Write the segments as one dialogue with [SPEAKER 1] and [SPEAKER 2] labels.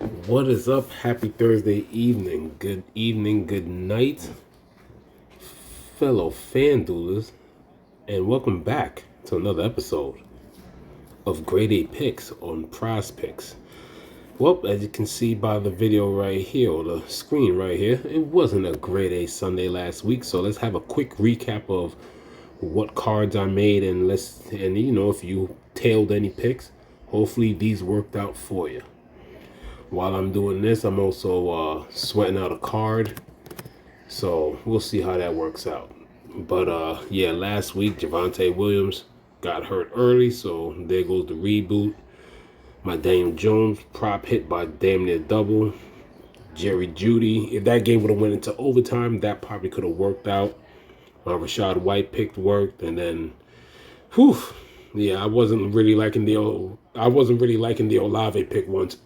[SPEAKER 1] What is up? Happy Thursday evening, good night, fellow FanDuelers, and welcome back to another episode of Grade A Picks on Prize Picks. Well, as you can see by the video right here, or the screen right here, it wasn't a Grade A Sunday last week, so let's have a quick recap of what cards I made, and if you tailed any picks, hopefully these worked out for you. While I'm doing this, I'm also sweating out a card. So we'll see how that works out. But yeah, last week Javonte Williams got hurt early, so there goes the reboot. My Daniel Jones prop hit by damn near double. Jerry Jeudy, if that game would have went into overtime, that probably could have worked out. My Rashad White pick worked, and then, yeah, I wasn't really liking the Olave pick once.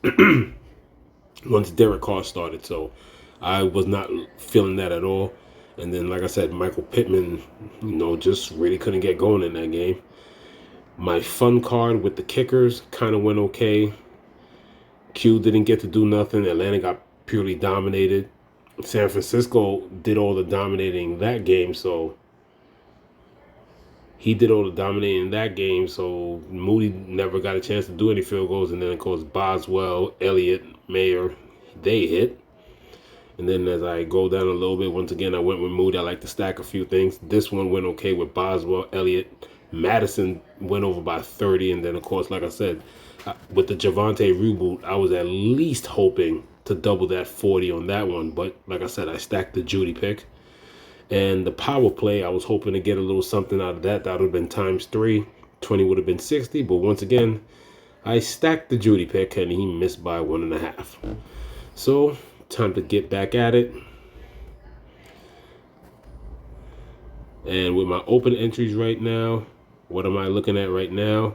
[SPEAKER 1] Once Derek Carr started, so I was not feeling that at all. And then, like I said, Michael Pittman, just really couldn't get going in that game. My fun card with the kickers kind of went okay. Q didn't get to do nothing. Atlanta got purely dominated. San Francisco did all the dominating that game, so Moody never got a chance to do any field goals. And then, of course, Boswell, Elliott, Mayer, they hit. And then as I go down a little bit, once again, I went with Moody. I like to stack a few things. This one went okay with Boswell, Elliott. Madison went over by 30. And then, of course, like I said, with the Javonte reboot, I was at least hoping to double that 40 on that one. But like I said, I stacked the Jeudy pick. And the power play, I was hoping to get a little something out of that. That would have been times 3. 20 would have been 60. But once again, I stacked the Jeudy pick, and he missed by 1.5. So time to get back at it. And with my open entries right now, what am I looking at right now?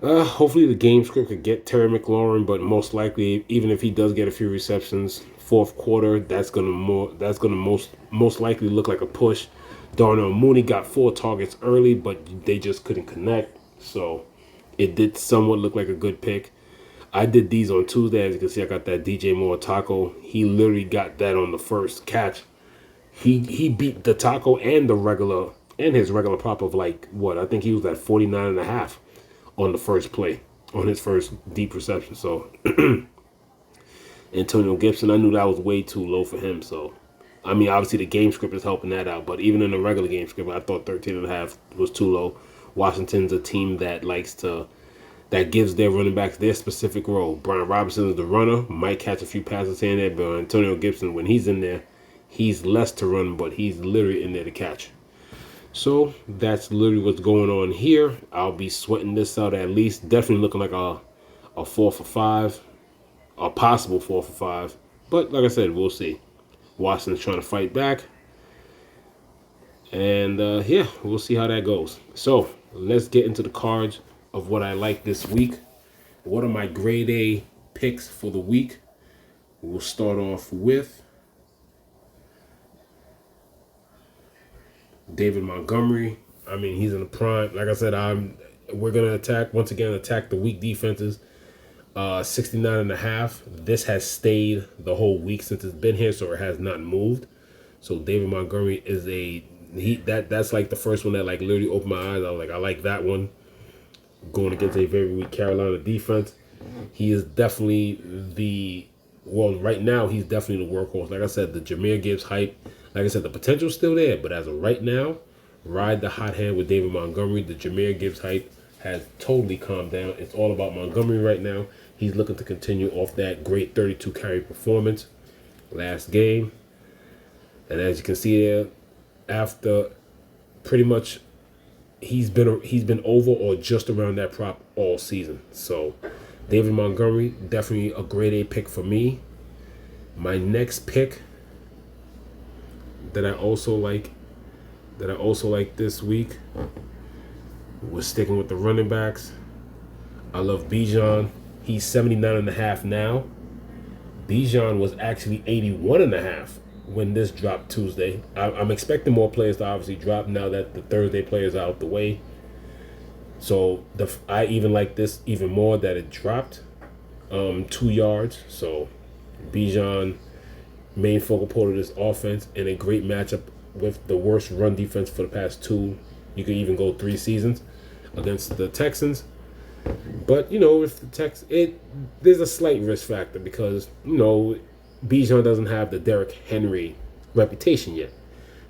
[SPEAKER 1] Hopefully the game script could get Terry McLaurin, but most likely, even if he does get a few receptions, fourth quarter, that's gonna most likely look like a push. Darnell Mooney got 4 targets early, but they just couldn't connect, so it did somewhat look like a good pick. I did these on Tuesday. As you can see, I got that DJ Moore taco. He literally got that on the first catch. He beat the taco and his regular prop of I think he was at 49.5 on the first play, on his first deep reception. So Antonio Gibson, I knew that was way too low for him. So I mean, obviously the game script is helping that out, but even in the regular game script, I thought 13.5 was too low. Washington's a team that gives their running backs their specific role. Brian Robinson is the runner, might catch a few passes here and there, but Antonio Gibson, when he's in there, he's less to run, but he's literally in there to catch. So that's literally what's going on here. I'll be sweating this out at least. Definitely looking like a 4 for 5, a possible 4 for 5. But like I said, we'll see. Washington's trying to fight back. And yeah, we'll see how that goes. So let's get into the cards of what I like this week. What are my grade A picks for the week? We'll start off with David Montgomery. I mean, he's in the prime. Like I said, we're gonna attack the weak defenses. 69.5. This has stayed the whole week since it's been here, so it has not moved. So David Montgomery is that's like the first one that like literally opened my eyes. I was like, I like that one. Going against a very weak Carolina defense. He is definitely right now he's definitely the workhorse. Like I said, the Jahmyr Gibbs hype, like I said, the potential's still there, but as of right now, ride the hot hand with David Montgomery. The Jahmyr Gibbs hype has totally calmed down. It's all about Montgomery right now. He's looking to continue off that great 32 carry performance last game. And as you can see there, after pretty much he's been over or just around that prop all season. So David Montgomery, definitely a grade A pick for me. My next pick that I also like this week was sticking with the running backs. I love Bijan. He's 79.5 now. Bijan was actually 81.5 when this dropped Tuesday. I'm expecting more players to obviously drop now that the Thursday players are out the way. So I even like this even more that it dropped. 2 yards. So Bijan, main focal point of this offense, and a great matchup with the worst run defense for the past 2. You could even go 3 seasons against the Texans. But if the there's a slight risk factor because Bijan doesn't have the Derrick Henry reputation yet.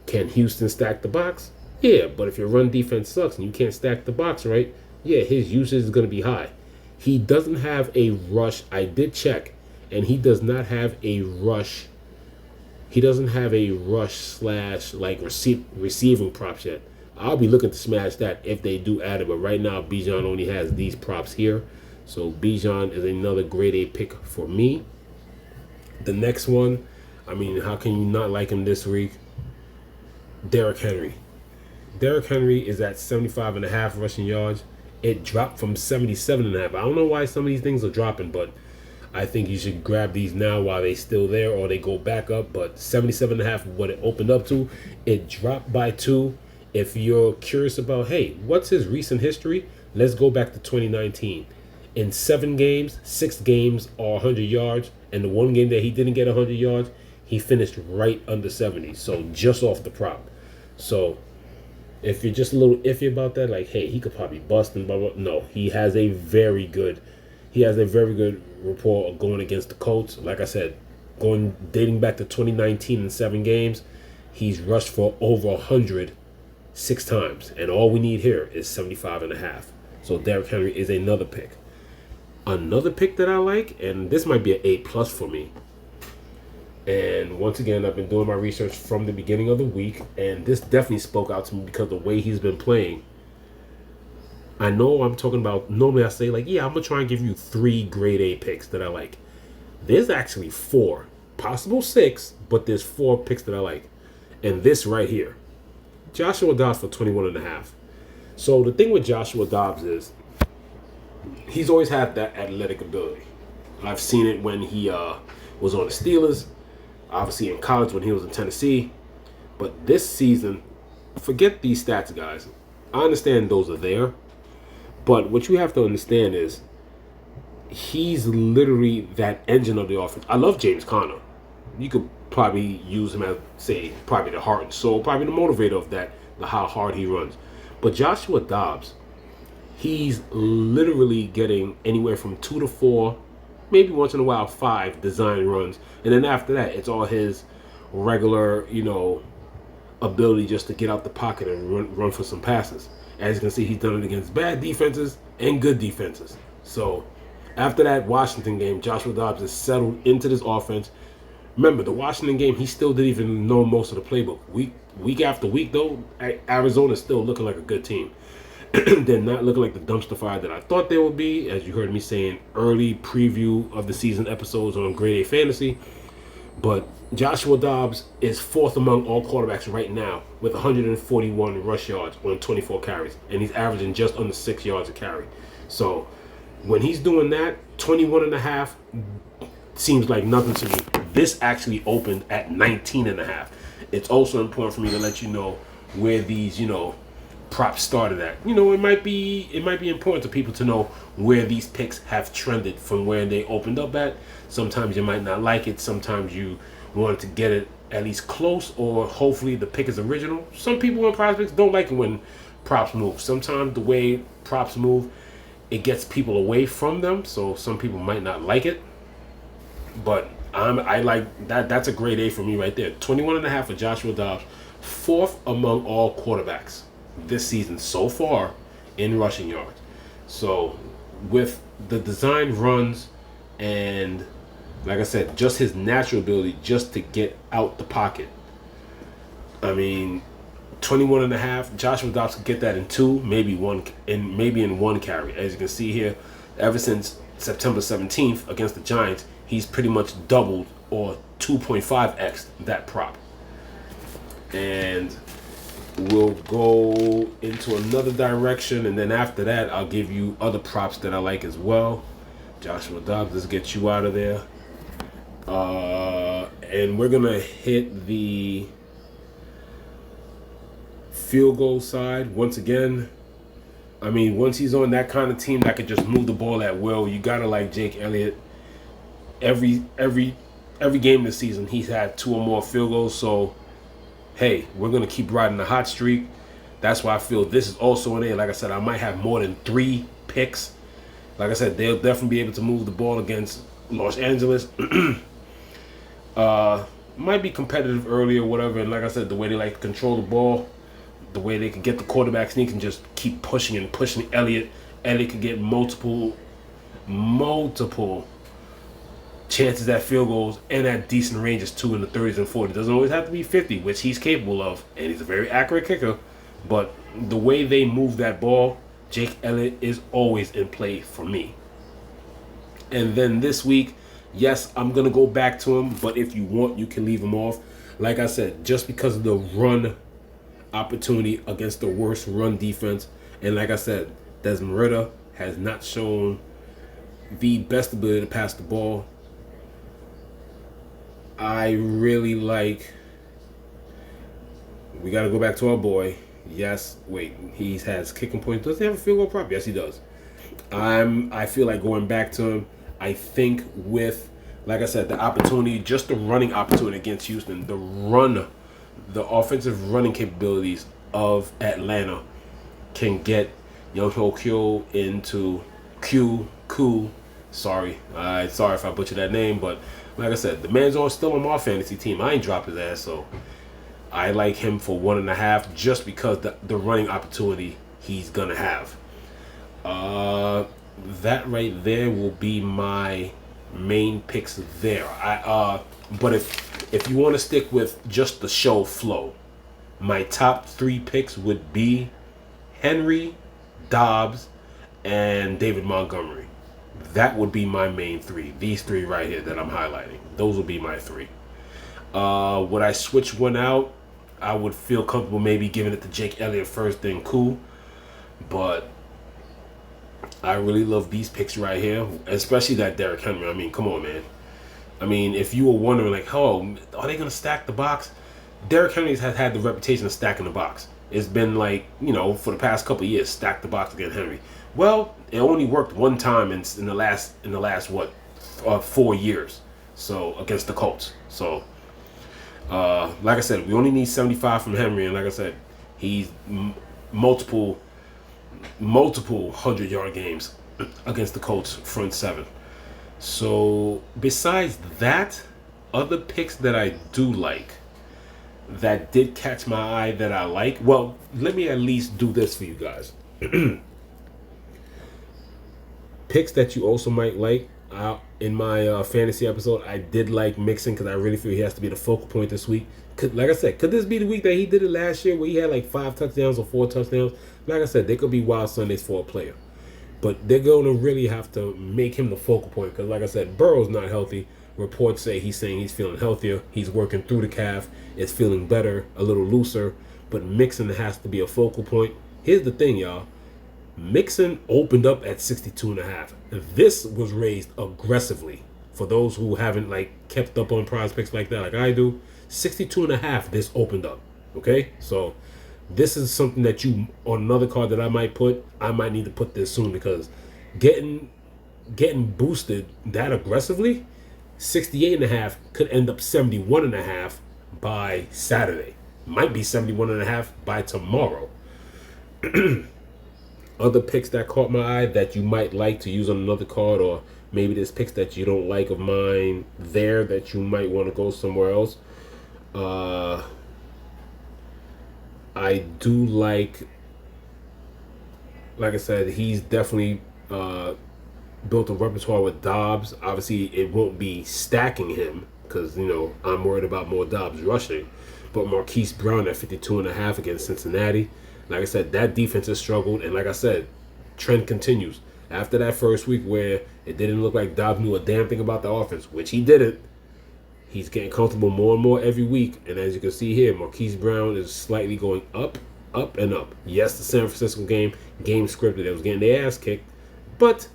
[SPEAKER 1] Can Houston stack the box? Yeah, but if your run defense sucks and you can't stack the box right, yeah, his usage is going to be high. He doesn't have a rush. I did check, and he does not have a rush. He doesn't have a rush slash like receiving props yet. I'll be looking to smash that if they do add it, but right now Bijan only has these props here. So Bijan is another grade A pick for me. The next one, how can you not like him this week? Derrick Henry. Derrick Henry is at 75.5 rushing yards. It dropped from 77.5. I don't know why some of these things are dropping, but I think you should grab these now while they're still there or they go back up. But 77.5, what it opened up to, it dropped by 2. If you're curious about, hey, what's his recent history? Let's go back to 2019. In 7 games, 6 games are 100 yards. And the one game that he didn't get 100 yards, he finished right under 70. So just off the prop. So if you're just a little iffy about that, like, hey, he could probably bust and blah, blah. No, he has a very good rapport of going against the Colts. Like I said, dating back to 2019 in 7 games, he's rushed for over 100 6 times. And all we need here is 75.5. So Derrick Henry is another pick. Another pick that I like, and this might be an A+ for me. And once again, I've been doing my research from the beginning of the week, and this definitely spoke out to me because the way he's been playing. I know I'm talking about, normally I say, like, yeah, I'm going to try and give you 3 grade A picks that I like. There's actually 4, possible 6, but there's 4 picks that I like. And this right here, Joshua Dobbs for 21.5. So the thing with Joshua Dobbs is, he's always had that athletic ability. I've seen it when he was on the Steelers, obviously in college when he was in Tennessee. But this season, forget these stats, guys. I understand those are there. But what you have to understand is he's literally that engine of the offense. I love James Conner. You could probably use him as, say, probably the heart and soul, probably the motivator of that, how hard he runs. But Joshua Dobbs, he's literally getting anywhere from 2 to 4, maybe once in a while 5 design runs. And then after that, it's all his regular, ability just to get out the pocket and run for some passes. As you can see, he's done it against bad defenses and good defenses. So after that Washington game, Joshua Dobbs is settled into this offense. Remember, the Washington game, he still didn't even know most of the playbook. Week after week, though, Arizona's still looking like a good team. They're not looking like the dumpster fire that I thought they would be, as you heard me saying early preview of the season episodes on Grade A Fantasy. But Joshua Dobbs is 4th among all quarterbacks right now with 141 rush yards on 24 carries. And he's averaging just under 6 yards a carry. So when he's doing that, 21.5 seems like nothing to me. This actually opened at 19.5. It's also important for me to let you know where these, props started at. It might be important to people to know where these picks have trended from where they opened up at. Sometimes you might not like it. Sometimes you want to get it at least close, or hopefully the pick is original. Some people in prospects don't like it when props move. Sometimes the way props move, it gets people away from them. So some people might not like it. But I like that. That's a grade A for me right there. 21.5 for Joshua Dobbs, 4th among all quarterbacks this season so far in rushing yards. So with the design runs and, like I said, just his natural ability just to get out the pocket. 21.5. Joshua Dobbs could get that in 2, maybe in 1 carry. As you can see here, ever since September 17th against the Giants, he's pretty much doubled or 2.5x that prop. And we'll go into another direction, and then after that, I'll give you other props that I like as well. Joshua Dobbs, let's get you out of there. And we're going to hit the field goal side once again. Once he's on that kind of team that could just move the ball at will, you got to like Jake Elliott. every game this season, he's had 2 or more field goals. So, hey, we're gonna keep riding the hot streak. That's why I feel this is also in there. Like I said, I might have more than 3 picks. Like I said, they'll definitely be able to move the ball against Los Angeles. Might be competitive early or whatever. And like I said, the way they like to control the ball, the way they can get the quarterback sneak and just keep pushing and pushing Elliott. Elliott can get multiple chances at field goals and at decent ranges too, in the 30s and 40s. Doesn't always have to be 50, which he's capable of, and he's a very accurate kicker. But the way they move that ball, Jake Elliott is always in play for me. And then this week, yes, I'm going to go back to him, but if you want, you can leave him off. Like I said, just because of the run opportunity against the worst run defense, and like I said, Desmond Ridder has not shown the best ability to pass the ball. I really like... We got to go back to our boy. Yes, wait, he has kicking points. Does he have a field goal prop? Yes, he does. I feel like going back to him. I think with, like I said, the opportunity, just the running opportunity against Houston, the offensive running capabilities of Atlanta can get Young Ho Kyo into Q. Sorry if I butchered that name, but like I said, the man's still on my fantasy team. I ain't dropped his ass, so I like him for 1.5 just because the running opportunity he's gonna have. That right there will be my main picks there. But if you want to stick with just the show flow, my top 3 picks would be Henry, Dobbs, and David Montgomery. That would be my main 3. These 3 right here that I'm highlighting. Those will be my 3. Would I switch one out? I would feel comfortable maybe giving it to Jake Elliott first, then cool. But I really love these picks right here, especially that Derrick Henry. I mean, come on, man. I mean, if you were wondering, like, oh, are they going to stack the box? Derrick Henry has had the reputation of stacking the box. It's been like, for the past couple of years, stack the box against Henry. Well, it only worked one time in the last 4 years. So against the Colts. So, like I said, we only need 75 from Henry, and like I said, he's multiple 100-yard games against the Colts front 7. So besides that, other picks that I do like, that did catch my eye that I like. Well, let me at least do this for you guys. Picks that you also might like. In my fantasy episode, I did like Mixon because I really feel he has to be the focal point this week. Like I said, could this be the week that he did it last year where he had like 5 touchdowns or 4 touchdowns? Like I said, they could be wild Sundays for a player. But they're going to really have to make him the focal point because, like I said, Burrow's not healthy. Reports say he's feeling healthier. He's working through the calf. It's feeling better, a little looser. But Mixon has to be a focal point. Here's the thing, y'all. Mixon opened up at 62.5. This was raised aggressively. For those who haven't kept up on prospects like that, like I do, 62.5. This opened up. Okay, so this is something that on another card that I might put. I might need to put this soon because getting boosted that aggressively, 68.5 could end up 71.5 by Saturday. Might be 71.5 by tomorrow. Other picks that caught my eye that you might like to use on another card, or maybe there's picks that you don't like of mine there that you might want to go somewhere else. I do like I said, he's definitely built a repertoire with Dobbs. Obviously, it won't be stacking him because, I'm worried about more Dobbs rushing. But Marquise Brown at 52.5 against Cincinnati. Like I said, that defense has struggled. And like I said, trend continues. After that first week where it didn't look like Dobbs knew a damn thing about the offense, which he didn't, he's getting comfortable more and more every week. And as you can see here, Marquise Brown is slightly going up, and up. Yes, the San Francisco game scripted. They was getting their ass kicked. But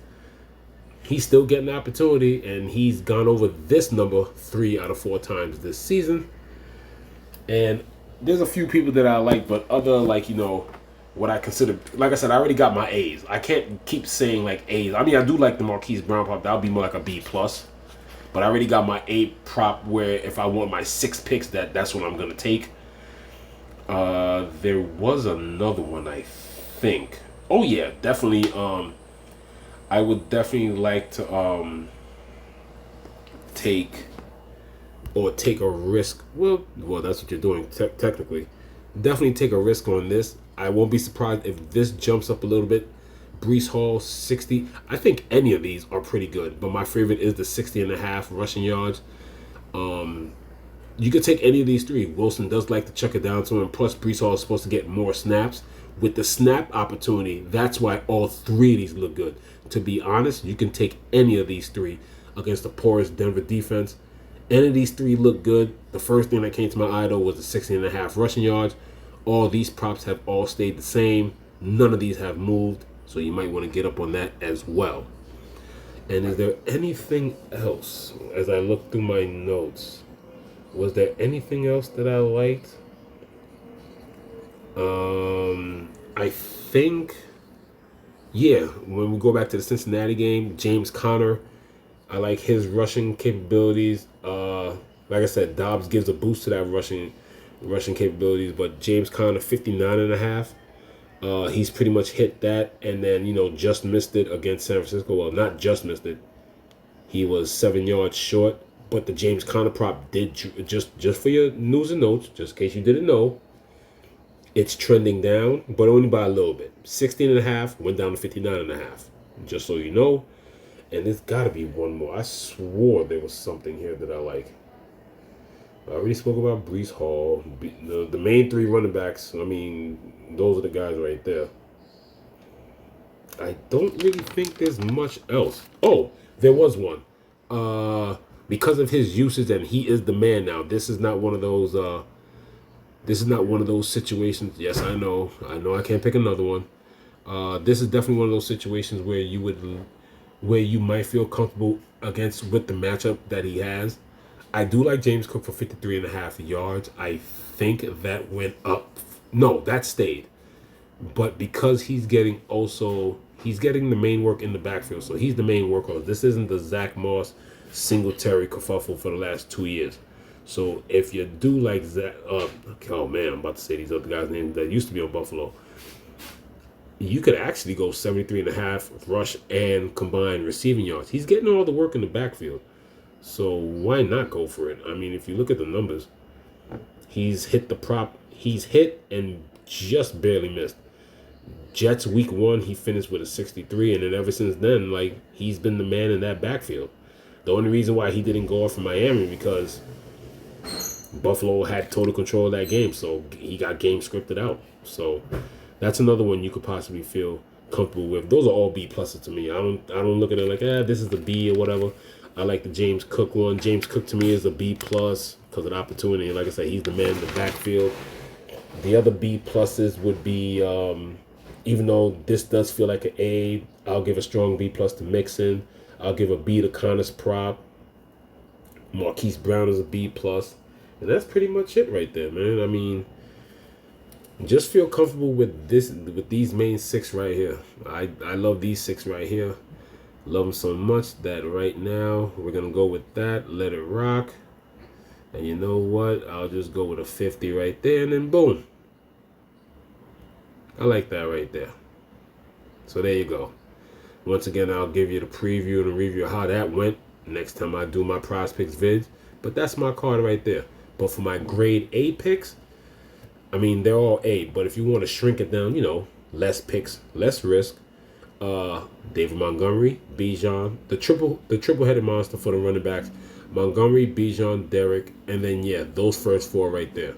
[SPEAKER 1] he's still getting the opportunity, and he's gone over this number 3 out of 4 times this season. And there's a few people that I like, but other, what I consider, like I said, I already got my A's. I can't keep saying, A's. I mean, I do like the Marquise Brown pop. That would be more like a B+. But I already got my 8 prop where if I want my 6 picks, that's what I'm going to take. There was another one, I think. Oh, yeah, definitely. I would definitely like to take a risk. Well, that's what you're doing technically. Definitely take a risk on this. I won't be surprised if this jumps up a little bit. Brees Hall, 60. I think any of these are pretty good, but my favorite is the 60.5 rushing yards. You could take any of these 3. Wilson does like to chuck it down to him. Plus, Brees Hall is supposed to get more snaps. With the snap opportunity, that's why all 3 of these look good. To be honest, you can take any of these 3 against the poorest Denver defense. Any of these 3 look good. The first thing that came to my eye, though, was the 60.5 rushing yards. All these props have all stayed the same. None of these have moved. So you might want to get up on that as well. And is there anything else as I look through my notes? Was there anything else that I liked? I think, yeah, when we go back to the Cincinnati game, James Conner, I like his rushing capabilities. Like I said, Dobbs gives a boost to that rushing capabilities, but James Conner, 59.5. He's pretty much hit that, and then, just missed it against San Francisco. Well, not just missed it. He was 7 yards short, but the James Conner prop did, just for your news and notes, just in case you didn't know, it's trending down, but only by a little bit. 16.5 went down to 59.5, just so you know. And there's got to be one more. I swore there was something here that I like. I already spoke about Brees Hall. The main 3 running backs, I mean, those are the guys right there. I don't really think there's much else. Oh, there was one. Because of his usage, and he is the man now. This is not one of those. This is not one of those situations. Yes, I know I can't pick another one. This is definitely one of those situations where you might feel comfortable with the matchup that he has. I do like James Cook for 53.5 yards. I think that went up. No, that stayed. But because he's getting the main work in the backfield, so he's the main workhorse. This isn't the Zach Moss, Singletary kerfuffle for the last 2 years. So if you do like Zach, oh man, I'm about to say these other guys' names that used to be on Buffalo. You could actually go 73.5 rush and combined receiving yards. He's getting all the work in the backfield. So why not go for it? I mean, if you look at the numbers, he's hit the prop. He's hit and just barely missed. Jets week 1, he finished with a 63, and then ever since then, he's been the man in that backfield. The only reason why he didn't go off in Miami because Buffalo had total control of that game, so he got game scripted out. So that's another one you could possibly feel comfortable with. Those are all B pluses to me. I don't look at it like this is the B or whatever. I like the James Cook one. James Cook to me is a B plus because of the opportunity. Like I said, he's the man in the backfield. The other B pluses would be, even though this does feel like an A, I'll give a strong B plus to Mixon. I'll give a B to Connor's prop. Marquise Brown is a B plus. And that's pretty much it right there, man. I mean, just feel comfortable with these main 6 right here. I love these 6 right here. Love them so much that right now we're going to go with that. Let it rock. And you know what? I'll just go with a 50 right there and then boom. I like that right there. So there you go. Once again, I'll give you the preview and the review of how that went next time I do my prize picks vids. But that's my card right there. But for my grade A picks, I mean, they're all A. But if you want to shrink it down, less picks, less risk. David Montgomery, Bijan, the triple-headed monster for the running backs. Montgomery, Bijan, Derek, and then, those first 4 right there.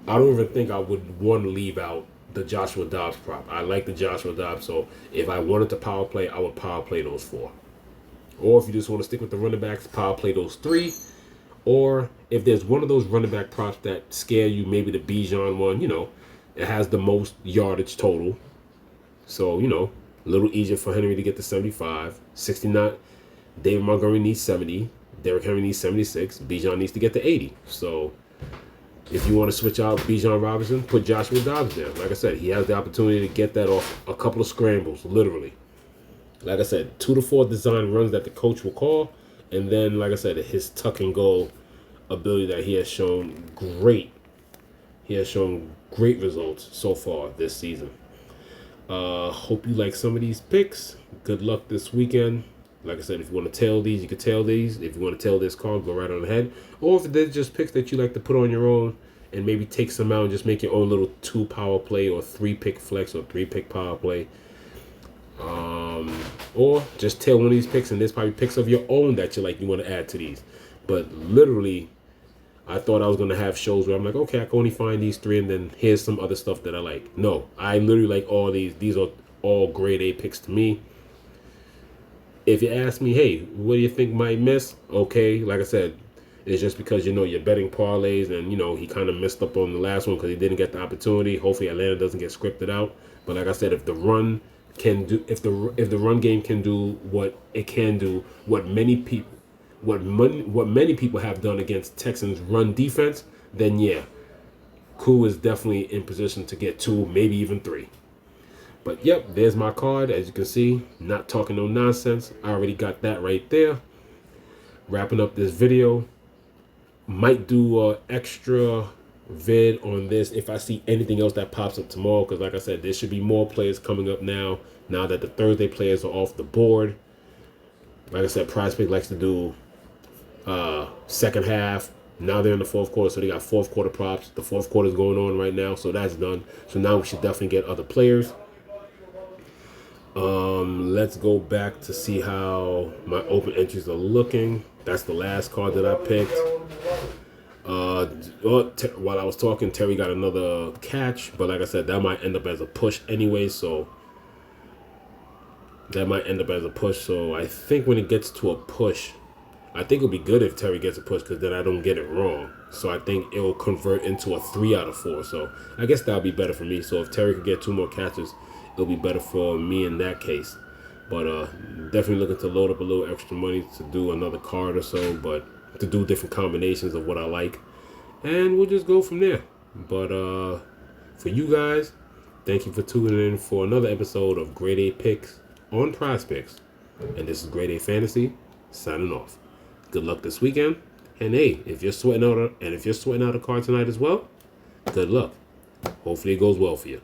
[SPEAKER 1] I don't even think I would want to leave out the Joshua Dobbs prop. I like the Joshua Dobbs, so if I wanted to power play, I would power play those 4. Or if you just want to stick with the running backs, power play those 3. Or if there's one of those running back props that scare you, maybe the Bijan one, it has the most yardage total. So, a little easier for Henry to get to 75. 69. David Montgomery needs 70. Derrick Henry needs 76. Bijan needs to get to 80. So if you want to switch out Bijan Robinson, put Joshua Dobbs there. Like I said, he has the opportunity to get that off a couple of scrambles, literally. Like I said, 2 to 4 design runs that the coach will call, And then, like I said, his tuck and go ability that he has shown great. He has shown great results so far this season. Hope you like some of these picks. Good luck this weekend. Like I said, if you want to tail these, you can tail these. If you want to tail this card, go right on ahead. Or if there's just picks that you like to put on your own and maybe take some out and just make your own little 2 power play or 3 pick flex or 3 pick power play. Or just tail one of these picks, and there's probably picks of your own that you want to add to these. But literally, I thought I was going to have shows where I'm like, okay, I can only find these 3, and then here's some other stuff that I like. No, I literally like all these. These are all grade A picks to me. If you ask me, hey, what do you think might miss? Okay, like I said, it's just because, you're betting parlays, and, he kind of messed up on the last one because he didn't get the opportunity. Hopefully Atlanta doesn't get scripted out. But like I said, if the run game can do what it can do, what many people have done against Texans run defense, then yeah, Koo is definitely in position to get 2, maybe even 3. But yep, there's my card. As you can see, not talking no nonsense. I already got that right there. Wrapping up this video. Might do an extra vid on this if I see anything else that pops up tomorrow, because like I said, there should be more players coming up now that the Thursday players are off the board. Like I said, PrizePicks likes to do second half. Now they're in the fourth quarter, so they got fourth quarter props. The fourth quarter is going on right now, so that's done. So now we should definitely get other players. Let's go back to see how my open entries are looking. That's the last card that I picked. While I was talking, Terry got another catch, but like I said, that might end up as a push anyway, so I think when it gets to a push, I think it'll be good if Terry gets a push, because then I don't get it wrong. So I think it'll convert into a 3 out of 4. So I guess that'll be better for me. So if Terry could get 2 more catches, it'll be better for me in that case. But definitely looking to load up a little extra money to do another card or so, but to do different combinations of what I like. And we'll just go from there. But for you guys, thank you for tuning in for another episode of Grade A Picks on PrizePicks. And this is Grade A Fantasy, signing off. Good luck this weekend. And hey, if you're sweating out a card tonight as well, good luck. Hopefully it goes well for you.